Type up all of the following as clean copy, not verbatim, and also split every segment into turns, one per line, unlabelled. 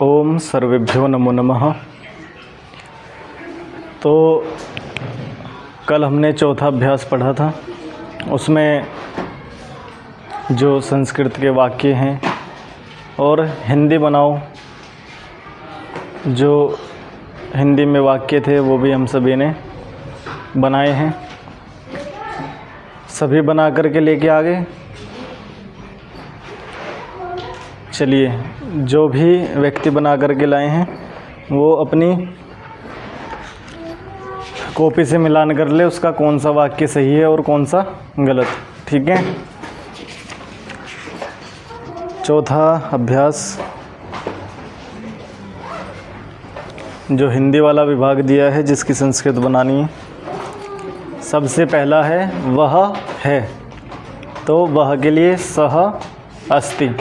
ओम सर्वेभ्यो नमो नमः। तो कल हमने चौथा अभ्यास पढ़ा था, उसमें जो संस्कृत के वाक्य हैं और हिंदी बनाओ जो हिंदी में वाक्य थे वो भी हम सभी ने बनाए हैं। सभी बना करके लेके आ गए। चलिए, जो भी व्यक्ति बना करके लाए हैं वो अपनी कॉपी से मिलान कर ले, उसका कौन सा वाक्य सही है और कौन सा गलत। ठीक है। चौथा अभ्यास जो हिंदी वाला विभाग दिया है, जिसकी संस्कृत बनानी है, सबसे पहला है वह है। तो वह के लिए सह अस्ति।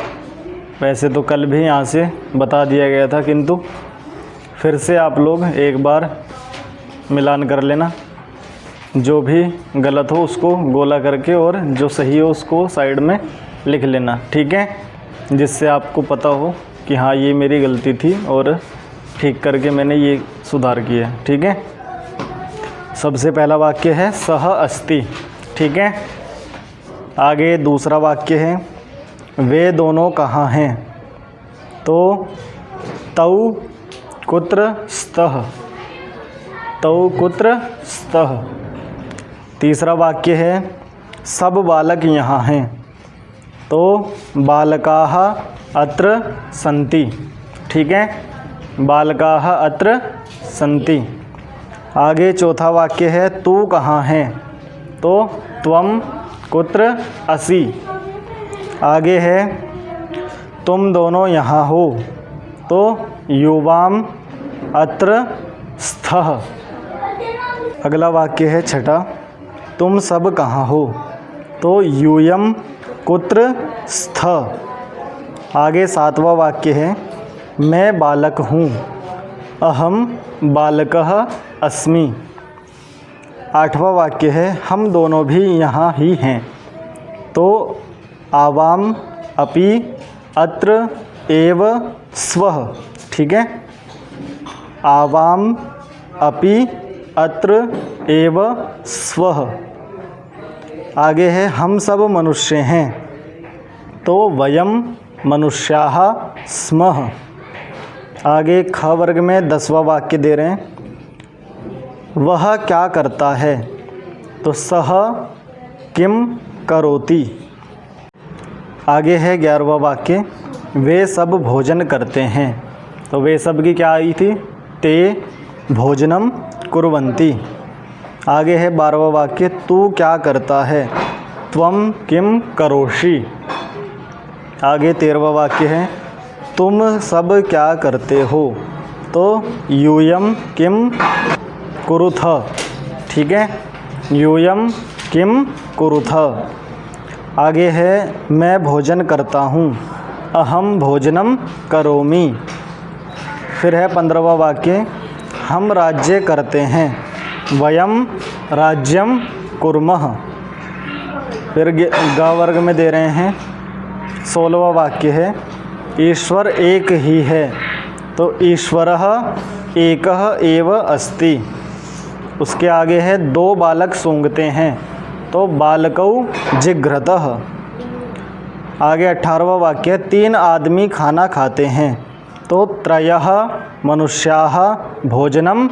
वैसे तो कल भी यहाँ से बता दिया गया था, किंतु फिर से आप लोग एक बार मिलान कर लेना। जो भी गलत हो उसको गोला करके और जो सही हो उसको साइड में लिख लेना। ठीक है, जिससे आपको पता हो कि हाँ ये मेरी गलती थी और ठीक करके मैंने ये सुधार किया। ठीक है। सबसे पहला वाक्य है सह अस्ति। ठीक है। आगे दूसरा वाक्य है वे दोनों कहाँ हैं। तो तौ कुत्र स्तः। तौ कुत्र स्तः। तीसरा वाक्य है सब बालक यहाँ हैं। तो बालकाः अत्र सन्ति। ठीक है, बालकाः अत्र सन्ति। आगे चौथा वाक्य है तू कहाँ है। तो त्वं कुत्र असि। आगे है तुम दोनों यहाँ हो। तो युवाम अत्र स्थः। अगला वाक्य है छठा तुम सब कहाँ हो। तो यूयम कुत्र स्थ। आगे सातवां वाक्य है मैं बालक हूँ। अहम बालकः अस्मि। आठवां वाक्य है हम दोनों भी यहाँ ही हैं। तो आवाम अपि अत्र एव स्वः। ठीक है, आवाम अपि अत्र एव स्वः। आगे है हम सब मनुष्य हैं। तो वयम मनुष्याः स्मः। आगे ख वर्ग में 10वां वाक्य दे रहे हैं वह क्या करता है। तो सह किम करोति। आगे है 11वां वाक्य वे सब भोजन करते हैं। तो वे सब की क्या आई थी, ते भोजनम कुर्वन्ति। आगे है 12वां वाक्य तू क्या करता है। त्वं किम करोषि। आगे 13वां वाक्य है तुम सब क्या करते हो। तो यूयम किम कुरुथ। ठीक है, यूयम किम कुरुथ। आगे है मैं भोजन करता हूँ। अहम भोजनम करोमि। फिर है 15वां वाक्य हम राज्य करते हैं। वयम राज्यम कुर्मः। फिर ग वर्ग में दे रहे हैं 16वां वाक्य है ईश्वर एक ही है। तो ईश्वरः एकः एव अस्ति। उसके आगे है दो बालक सूंघते हैं। तो बालकौ जिघ्रतः। आगे 18वां वाक्य 3 आदमी खाना खाते हैं। तो त्रयः मनुष्याः भोजनम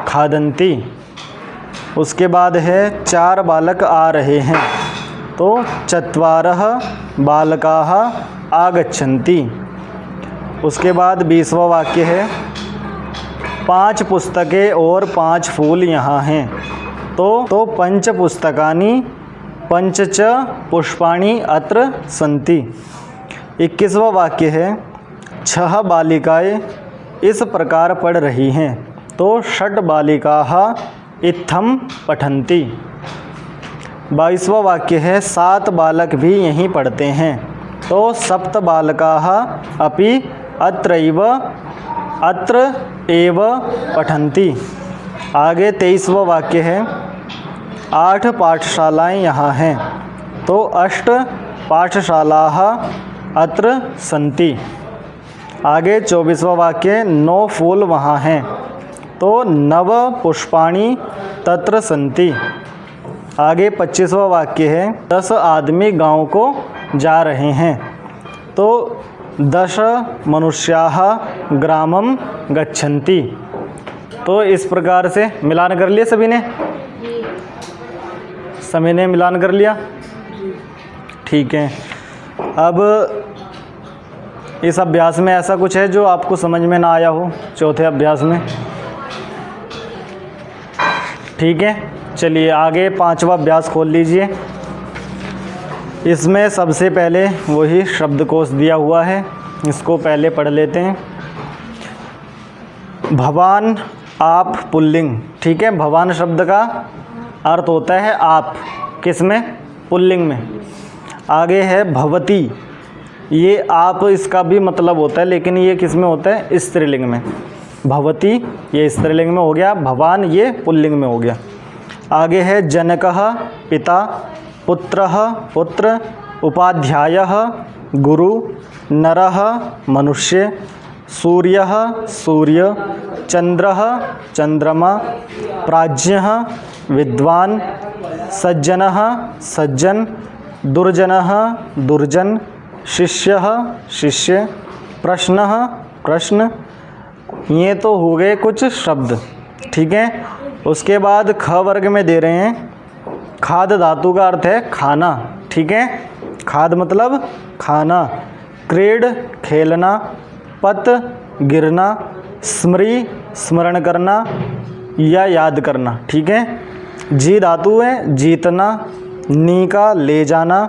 खादन्ति। उसके बाद है 4 बालक आ रहे हैं। तो चत्वारः बालकाः आगच्छन्ति। उसके बाद 20वां वाक्य है 5 पुस्तकें और 5 फूल यहाँ हैं। तो पंच पुस्तकानि पंच च पुष्पाणि अत्र सन्ति। 21वां वाक्य है 6 बालिकाएं इस प्रकार पढ़ रही हैं। तो षट् बालिकाः इत्थं पठन्ति। 22वां वाक्य है 7 बालक भी यहीं पढ़ते हैं। तो सप्त बालकाः अपि अत्र एव पठन्ति। आगे 23वां वाक्य है 8 पाठशालाएं यहाँ हैं। तो अष्ट पाठशालाः अत्र सन्ति। आगे 24वां वाक्य 9 फूल वहाँ हैं, तो नव पुष्पाणि तत्र सन्ति। आगे 25वां वाक्य है 10 आदमी गांव को जा रहे हैं, तो 10 मनुष्याः ग्रामं गच्छन्ति। तो इस प्रकार से मिलान कर लिया सभी ने, सभी ने मिलान कर लिया, ठीक है। अब इस अभ्यास में ऐसा कुछ है जो आपको समझ में ना आया हो चौथे अभ्यास में, ठीक है। चलिए आगे 5वां अभ्यास खोल लीजिए। इसमें सबसे पहले वही शब्दकोश दिया हुआ है, इसको पहले पढ़ लेते हैं। भवान आप पुल्लिंग, ठीक है। भवान शब्द का अर्थ होता है आप, किस में? पुल्लिंग में। आगे है भवती, ये आप इसका भी मतलब होता है, लेकिन ये किस में होता है? स्त्रीलिंग में। भवती ये स्त्रीलिंग में हो गया, भवान ये पुल्लिंग में हो गया। आगे है जनकः पिता, पुत्रः पुत्र, उपाध्यायः गुरु, नरः मनुष्य, सूर्यः सूर्य, चंद्रः चंद्रमा, प्राज्ञः विद्वान, सज्जनः सज्जन, दुर्जनः दुर्जन, शिष्यः शिष्य, प्रश्नः प्रश्न। ये तो हो गए कुछ शब्द, ठीक है। उसके बाद ख वर्ग में दे रहे हैं, खाद धातु का अर्थ है खाना, ठीक है। खाद मतलब खाना। क्रीड खेलना, पत गिरना, स्मृति स्मरण करना या याद करना, ठीक है। जी धातु है जीतना, नी का ले जाना,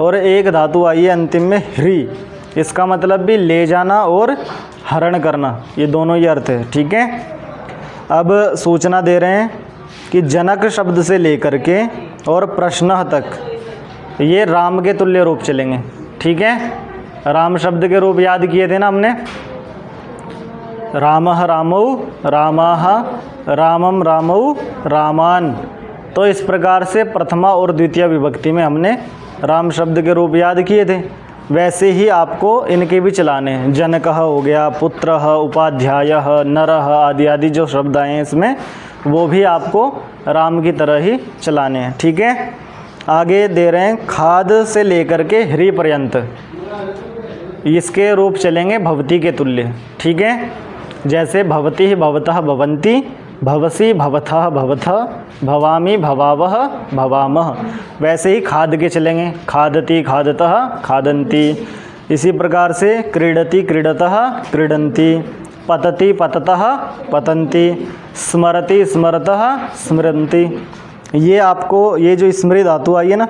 और एक धातु आई है अंतिम में ह्री, इसका मतलब भी ले जाना और हरण करना, ये दोनों ही अर्थ है, ठीक है। अब सूचना दे रहे हैं कि जनक शब्द से लेकर के और प्रश्न तक ये राम के तुल्य रूप चलेंगे, ठीक है। राम शब्द के रूप याद किए थे ना हमने, रामः रामौ रामाः, रामम रामौ रामान। तो इस प्रकार से प्रथमा और द्वितीय विभक्ति में हमने राम शब्द के रूप याद किए थे, वैसे ही आपको इनके भी चलाने हैं। जनकः हो गया, पुत्रः, उपाध्यायः, नरः आदि आदि जो शब्द आए हैं इसमें, वो भी आपको राम की तरह ही चलाने हैं, ठीक है। आगे दे रहे हैं खाद से लेकर के ह्री पर्यंत, इसके रूप चलेंगे भवती के तुल्य, ठीक है। जैसे भवती भवतः भवन्ति, भवसी भवथः भवथः, भवामी भवावः भवामः, वैसे ही खाद के चलेंगे, खादति खादतः खादन्ति। इसी प्रकार से क्रीडति क्रीडतः क्रीडन्ति, पतति पततः पतन्ति, स्मरति स्मरतः स्मरन्ति। ये आपको ये जो स्मृति धातु आई है ना,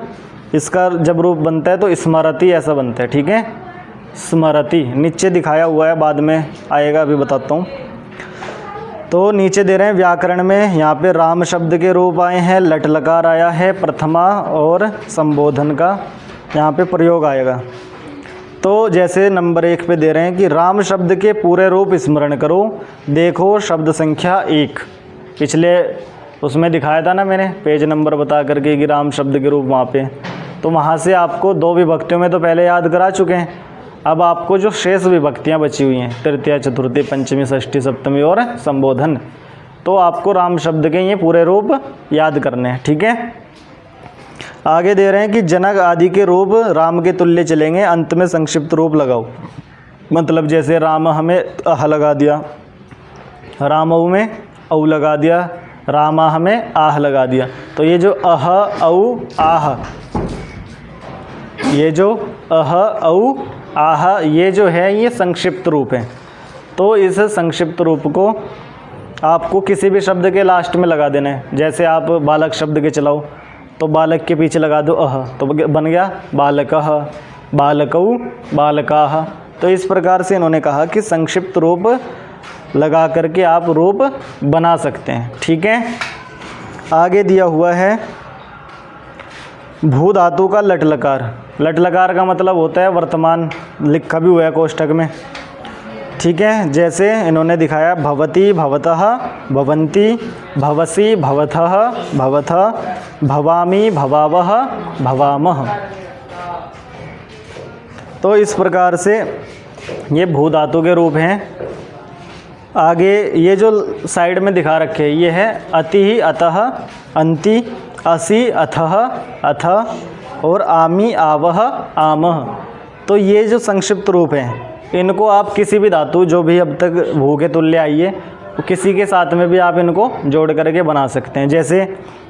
इसका जब रूप बनता है तो स्मरति ऐसा बनता है, ठीक है। स्मरति नीचे दिखाया हुआ है, बाद में आएगा, अभी बताता हूँ। तो नीचे दे रहे हैं व्याकरण में, यहाँ पे राम शब्द के रूप आए हैं, लट लकार आया है, प्रथमा और संबोधन का यहाँ पे प्रयोग आएगा। तो जैसे नंबर 1 पे दे रहे हैं कि राम शब्द के पूरे रूप स्मरण करो, देखो शब्द संख्या 1। पिछले उसमें दिखाया था ना मैंने, पेज नंबर बता करके कि राम शब्द के रूप वहाँ पे, तो वहाँ से आपको 2 विभक्तियों में तो पहले याद करा चुके हैं। अब आपको जो शेष विभक्तियाँ बची हुई हैं, तृतीया चतुर्थी पंचमी षष्ठी सप्तमी और संबोधन, तो आपको राम शब्द के ये पूरे रूप याद करने हैं, ठीक है। आगे दे रहे हैं कि जनक आदि के रूप राम के तुल्य चलेंगे, अंत में संक्षिप्त रूप लगाओ। मतलब जैसे राम हमें अह लगा दिया, रामऊ में औ लगा दिया, रामा हमें आह लगा दिया। तो ये जो अह औ आह, ये जो अह औ आह, ये जो है ये संक्षिप्त रूप है। तो इस संक्षिप्त रूप को आपको किसी भी शब्द के लास्ट में लगा देना है। जैसे आप बालक शब्द के चलाओ, तो बालक के पीछे लगा दो अह, तो बन गया बालकः, बालकौ, बालकाः। तो इस प्रकार से इन्होंने कहा कि संक्षिप्त रूप लगा करके आप रूप बना सकते हैं, ठीक है। आगे दिया हुआ है भू धातु का लट लकार। लट लकार का मतलब होता है वर्तमान, लिखा भी हुआ है कोष्ठक में, ठीक है। जैसे इन्होंने दिखाया भवती भवतः भवन्ति, भवसी भवथः भवथः, भवामी भवावः भवामः। तो इस प्रकार से ये भू धातु के रूप हैं। आगे ये जो साइड में दिखा रखे हैं ये है अति ही, अतः, अंति, असि, अथः, अथ और आमी, आवह, आमह। तो ये जो संक्षिप्त रूप हैं इनको आप किसी भी धातु जो भी अब तक भू के तुल्य आई है तो किसी के साथ में भी आप इनको जोड़ करके बना सकते हैं। जैसे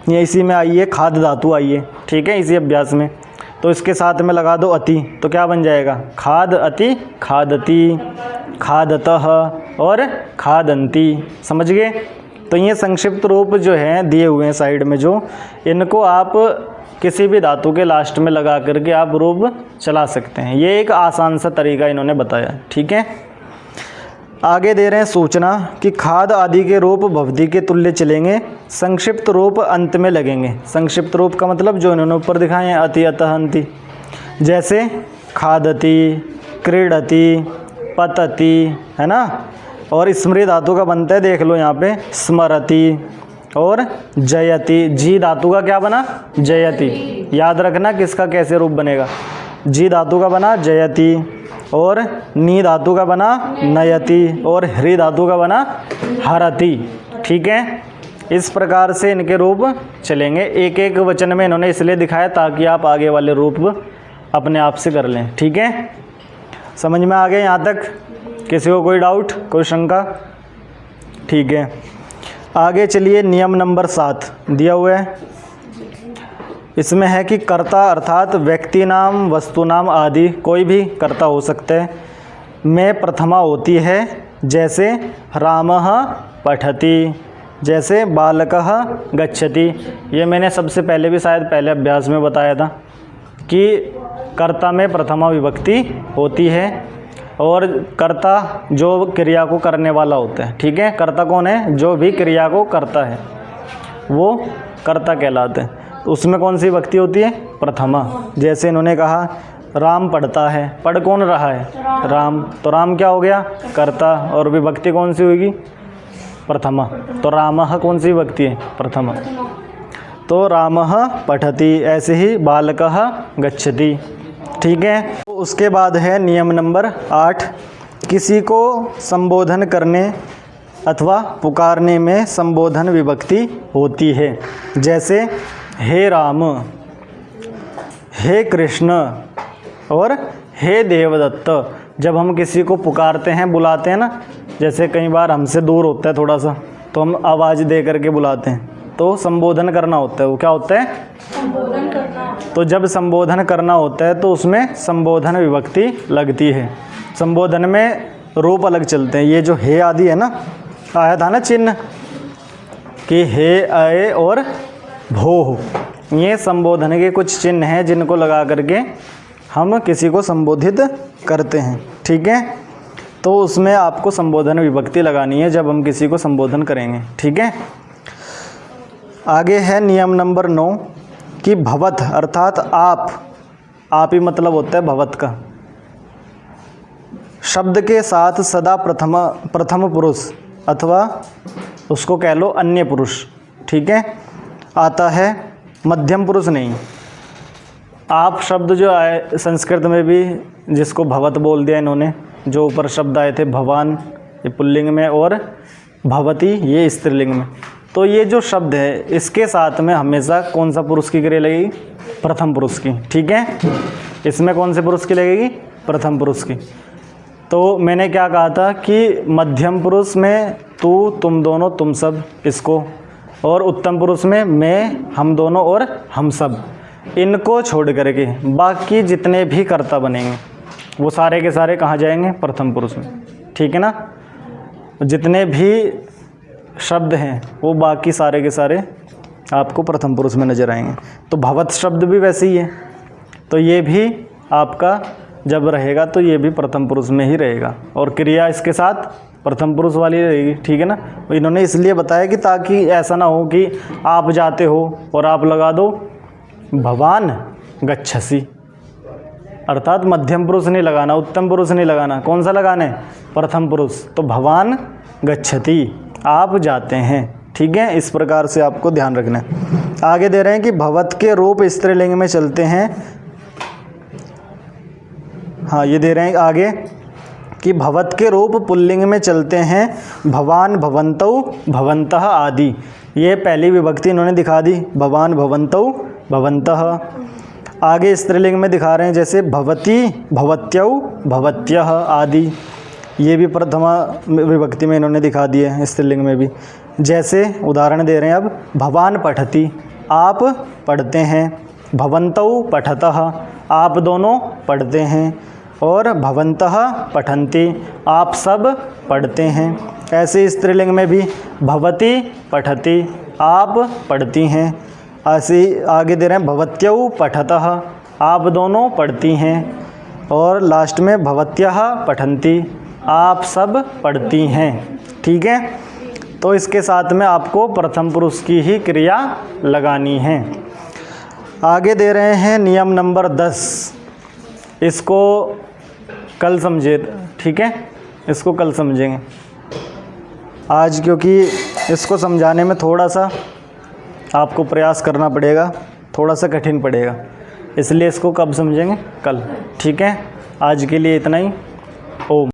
ये इसी में आई है खाद धातु आई है, ठीक है, इसी अभ्यास में, तो इसके साथ में लगा दो अति, तो क्या बन जाएगा? खाद अति, खादति, खादतः और खादंती। समझ गए? तो ये संक्षिप्त रूप जो हैं दिए हुए हैं साइड में, जो इनको आप किसी भी धातु के लास्ट में लगा करके आप रूप चला सकते हैं। ये एक आसान सा तरीका इन्होंने बताया, ठीक है। आगे दे रहे हैं सूचना कि खाद आदि के रूप भवति के तुल्य चलेंगे, संक्षिप्त रूप अंत में लगेंगे। संक्षिप्त रूप का मतलब जो इन्होंने ऊपर दिखाए हैं अति, अतः, अंति। जैसे खादति, क्रीडति, पतति, है ना। और स्मृति धातु का बनता है, देख लो यहाँ पे, स्मरति और जयति। जी धातु का क्या बना? जयति। याद रखना किसका कैसे रूप बनेगा। जी धातु का बना जयति और नी धातु का बना नयति और हृ धातु का बना हरति, ठीक है। इस प्रकार से इनके रूप चलेंगे। एक एक वचन में इन्होंने इसलिए दिखाया ताकि आप आगे वाले रूप अपने आप से कर लें, ठीक है। समझ में आ गए यहाँ तक? किसी को कोई डाउट, कोई शंका? ठीक है। आगे चलिए, नियम नंबर 7 दिया हुआ है। इसमें है कि कर्ता अर्थात व्यक्ति नाम, वस्तु नाम आदि कोई भी कर्ता हो सकता है में प्रथमा होती है। जैसे रामः पठति, जैसे बालकः गच्छति। ये मैंने सबसे पहले भी शायद पहले अभ्यास में बताया था कि कर्ता में प्रथमा विभक्ति होती है और कर्ता जो क्रिया को करने वाला होता है, ठीक है। कर्ता कौन है? जो भी क्रिया को करता है वो कर्ता कहलाते हैं। उसमें कौन सी विभक्ति होती है? प्रथमा। जैसे इन्होंने कहा राम पढ़ता है, पढ़ कौन रहा है? राम। तो राम क्या हो गया? कर्ता। और विभक्ति कौन सी होगी? प्रथमा। तो रामः कौन सी विभक्ति है? प्रथमा। तो रामः पठति, ऐसे ही बालकः गच्छति, ठीक है। तो उसके बाद है नियम नंबर 8, किसी को संबोधन करने अथवा पुकारने में संबोधन विभक्ति होती है। जैसे हे राम, हे कृष्ण और हे देवदत्त। जब हम किसी को पुकारते हैं, बुलाते हैं ना, जैसे कई बार हमसे दूर होता है थोड़ा सा तो हम आवाज़ दे करके बुलाते हैं, तो संबोधन करना होता है। वो क्या होता है? संबोधन करना। तो जब संबोधन करना होता है तो उसमें संबोधन विभक्ति लगती है। संबोधन में रूप अलग चलते हैं। ये जो हे आदि है ना, आया था ना चिन्ह कि हे, अय और भो, ये संबोधन के कुछ चिन्ह हैं जिनको लगा करके हम किसी को संबोधित करते हैं, ठीक है। तो उसमें आपको संबोधन विभक्ति लगानी है जब हम किसी को संबोधन करेंगे, ठीक है। आगे है नियम नंबर 9 कि भवत अर्थात आप ही मतलब होता है भवत का, शब्द के साथ सदा प्रथम पुरुष अथवा उसको कह लो अन्य पुरुष, ठीक है, आता है, मध्यम पुरुष नहीं। आप शब्द जो आए संस्कृत में भी जिसको भवत बोल दिया इन्होंने, जो ऊपर शब्द आए थे भवान ये पुल्लिंग में और भवती ये स्त्रीलिंग में, तो ये जो शब्द है इसके साथ में हमेशा कौन सा पुरुष की क्रिया लगेगी? प्रथम पुरुष की, ठीक है। इसमें कौन से पुरुष की लगेगी? प्रथम पुरुष की। तो मैंने क्या कहा था कि मध्यम पुरुष में तू, तुम दोनों, तुम सब इसको, और उत्तम पुरुष में मैं, हम दोनों और हम सब, इनको छोड़ करके बाकी जितने भी कर्ता बनेंगे वो सारे के सारे कहाँ जाएंगे? प्रथम पुरुष में, ठीक है ना। जितने भी शब्द हैं वो बाकी सारे के सारे आपको प्रथम पुरुष में नजर आएंगे। तो भवत शब्द भी वैसे ही है, तो ये भी आपका जब रहेगा तो ये भी प्रथम पुरुष में ही रहेगा और क्रिया इसके साथ प्रथम पुरुष वाली रहेगी, ठीक है ना। इन्होंने इसलिए बताया कि ताकि ऐसा ना हो कि आप जाते हो और आप लगा दो भवान गच्छसि, अर्थात मध्यम पुरुष नहीं लगाना, उत्तम पुरुष नहीं लगाना, कौन सा लगाना है? प्रथम पुरुष। तो भवान गच्छति, आप जाते हैं, ठीक है। इस प्रकार से आपको ध्यान रखना है। आगे दे रहे हैं कि भवत के रूप स्त्रीलिंग में चलते हैं। हाँ, ये दे रहे हैं आगे कि भवत के रूप पुल्लिंग में चलते हैं भवान, भवन्तौ, भवन्तः आदि। ये पहली विभक्ति इन्होंने दिखा दी, भवान, भवन्तौ, भवन्तः। आगे स्त्रीलिंग में दिखा रहे हैं जैसे भवती, भवत्यौ, भवत्यः आदि। ये भी प्रथमा विभक्ति में इन्होंने दिखा दिए हैं स्त्रीलिंग में भी। जैसे उदाहरण दे रहे हैं अब, भवान पठति, आप पढ़ते हैं, भवन्तौ पठतः, आप दोनों पढ़ते हैं, और भवन्तः पठन्ति, आप सब पढ़ते हैं। ऐसे स्त्रीलिंग में भी भवती पठति, आप पढ़ती हैं। ऐसे आगे दे रहे हैं भवत्यौ पठतः, आप दोनों पढ़ती हैं, और लास्ट में भवत्यः पठन्ति, आप सब पढ़ती हैं। ठीक है, तो इसके साथ में आपको प्रथम पुरुष की ही क्रिया लगानी है। आगे दे रहे हैं नियम नंबर 10, इसको कल समझे, ठीक है, इसको कल समझेंगे आज, क्योंकि इसको समझाने में थोड़ा सा आपको प्रयास करना पड़ेगा, थोड़ा सा कठिन पड़ेगा, इसलिए इसको कब समझेंगे? कल। ठीक है, आज के लिए इतना ही। ओम।